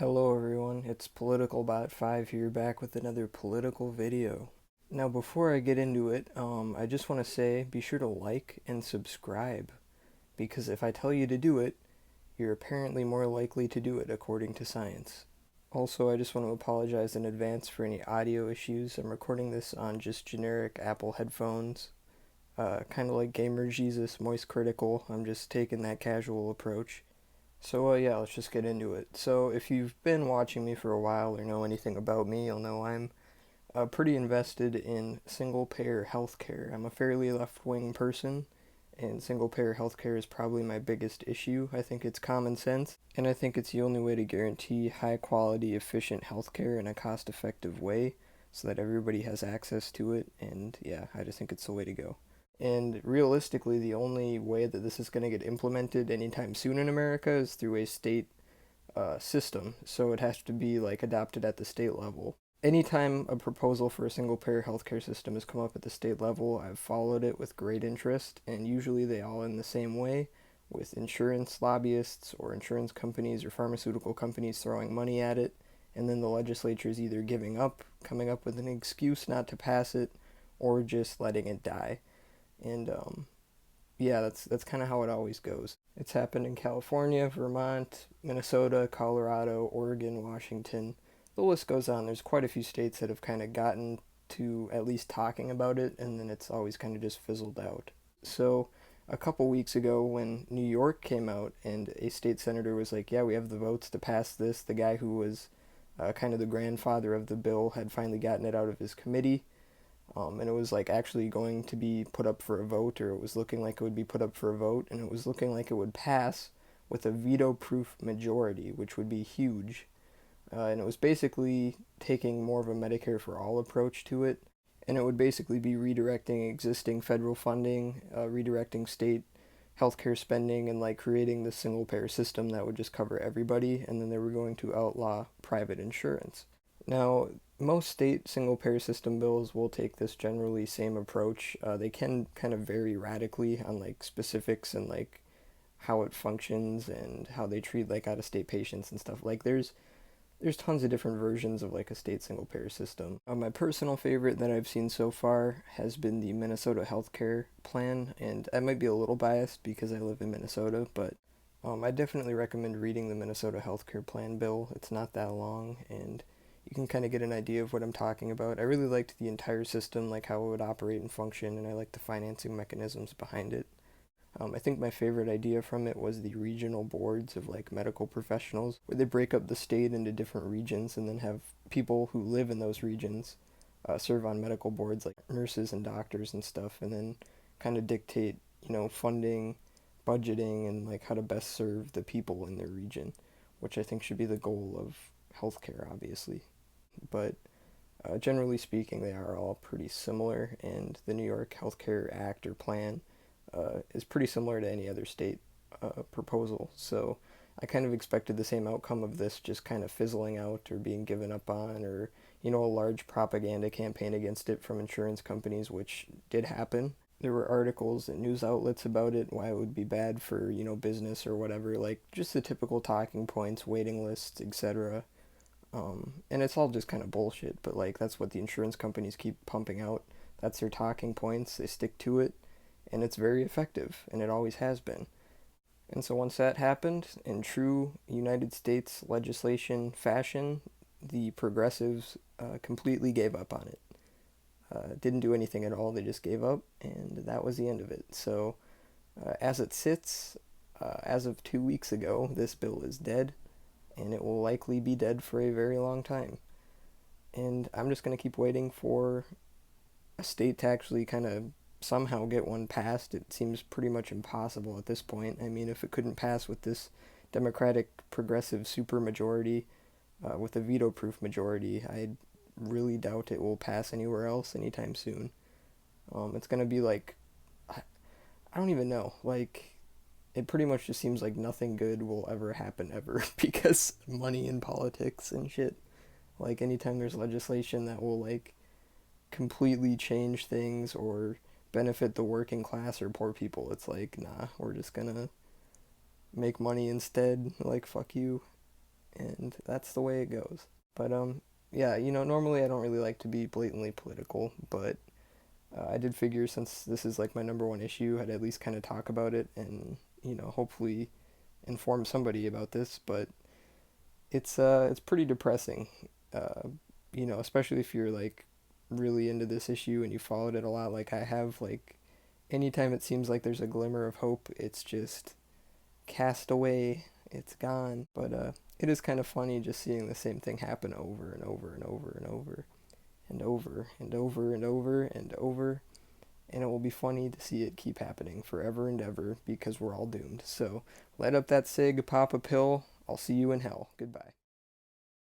Hello everyone, it's PoliticalBot5 here back with another political video. Now before I get into it, I just want to say be sure to like and subscribe, because if I tell you to do it, you're apparently more likely to do it according to science. Also, I just want to apologize in advance for any audio issues. I'm recording this on just generic Apple headphones, kind of like Gamer Jesus, Moist Critical. I'm just taking that casual approach. So yeah, let's just get into it. So if you've been watching me for a while or know anything about me, you'll know I'm pretty invested in single-payer healthcare. I'm a fairly left-wing person, and single-payer healthcare is probably my biggest issue. I think it's common sense, and I think it's the only way to guarantee high-quality, efficient healthcare in a cost-effective way so that everybody has access to it, and yeah, I just think it's the way to go. And realistically, the only way that this is going to get implemented anytime soon in America is through a state system. So it has to be like adopted at the state level. Anytime a proposal for a single payer healthcare system has come up at the state level, I've followed it with great interest, and usually they all end the same way, with insurance lobbyists or insurance companies or pharmaceutical companies throwing money at it, and then the legislature is either giving up, coming up with an excuse not to pass it, or just letting it die. And yeah, that's kind of how it always goes. It's happened in California, Vermont, Minnesota, Colorado, Oregon, Washington. The list goes on. There's quite a few states that have kind of gotten to at least talking about it, and then it's always kind of just fizzled out. So, a couple weeks ago, when New York came out and a state senator was like, "Yeah, we have the votes to pass this," the guy who was kind of the grandfather of the bill had finally gotten it out of his committee, and it was like actually going to be put up for a vote, or it was looking like it would be put up for a vote, and it was looking like it would pass with a veto-proof majority, which would be huge. And it was basically taking more of a Medicare for all approach to it, and it would basically be redirecting existing federal funding, redirecting state healthcare spending, and like creating the single payer system that would just cover everybody, and then they were going to outlaw private insurance. Now, most state single payer system bills will take this generally same approach. They can kind of vary radically on like specifics and like how it functions and how they treat like out of state patients and stuff. Like there's tons of different versions of like a state single payer system. My personal favorite that I've seen so far has been the Minnesota healthcare plan, and I might be a little biased because I live in Minnesota, but I definitely recommend reading the Minnesota healthcare plan bill. It's not that long, and you can kind of get an idea of what I'm talking about. I really liked the entire system, like how it would operate and function, and I liked the financing mechanisms behind it. I think my favorite idea from it was the regional boards of like medical professionals, where they break up the state into different regions and then have people who live in those regions serve on medical boards, like nurses and doctors and stuff, and then kind of dictate, funding, budgeting, and like how to best serve the people in their region, which I think should be the goal of healthcare, obviously. But generally speaking, they are all pretty similar, and the New York Healthcare Act or plan is pretty similar to any other state proposal. So I kind of expected the same outcome of this just kind of fizzling out or being given up on, or a large propaganda campaign against it from insurance companies, which did happen. There were articles and news outlets about it, why it would be bad for, business or whatever, like just the typical talking points, waiting lists, etc. And it's all just kind of bullshit, but like that's what the insurance companies keep pumping out. That's their talking points. They stick to it, and it's very effective, and it always has been. And so once that happened, in true United States legislation fashion, the progressives completely gave up on it. Didn't do anything at all. They just gave up, and that was the end of it. So as it sits, as of 2 weeks ago, this bill is dead, and it will likely be dead for a very long time. And I'm just going to keep waiting for a state to actually kind of somehow get one passed. It seems pretty much impossible at this point. I mean, if it couldn't pass with this Democratic progressive supermajority, with a veto proof majority, I really doubt it will pass anywhere else anytime soon. It's going to be like, I don't even know. Like, it pretty much just seems like nothing good will ever happen ever because money in politics and shit. Like, anytime there's legislation that will, like, completely change things or benefit the working class or poor people, it's like, nah, we're just gonna make money instead. Like, fuck you. and that's the way it goes. But yeah, normally I don't really like to be blatantly political, but I did figure since this is like my number one issue, I'd at least kind of talk about it and hopefully inform somebody about this. But it's pretty depressing, uh, especially if you're like really into this issue and you followed it a lot, like I have. Like anytime it seems like there's a glimmer of hope, it's just cast away, it's gone. But it is kind of funny just seeing the same thing happen over and over and over and over and over and over and over and over. And it will be funny to see it keep happening forever and ever because we're all doomed. So light up that cig, pop a pill. I'll see you in hell. Goodbye.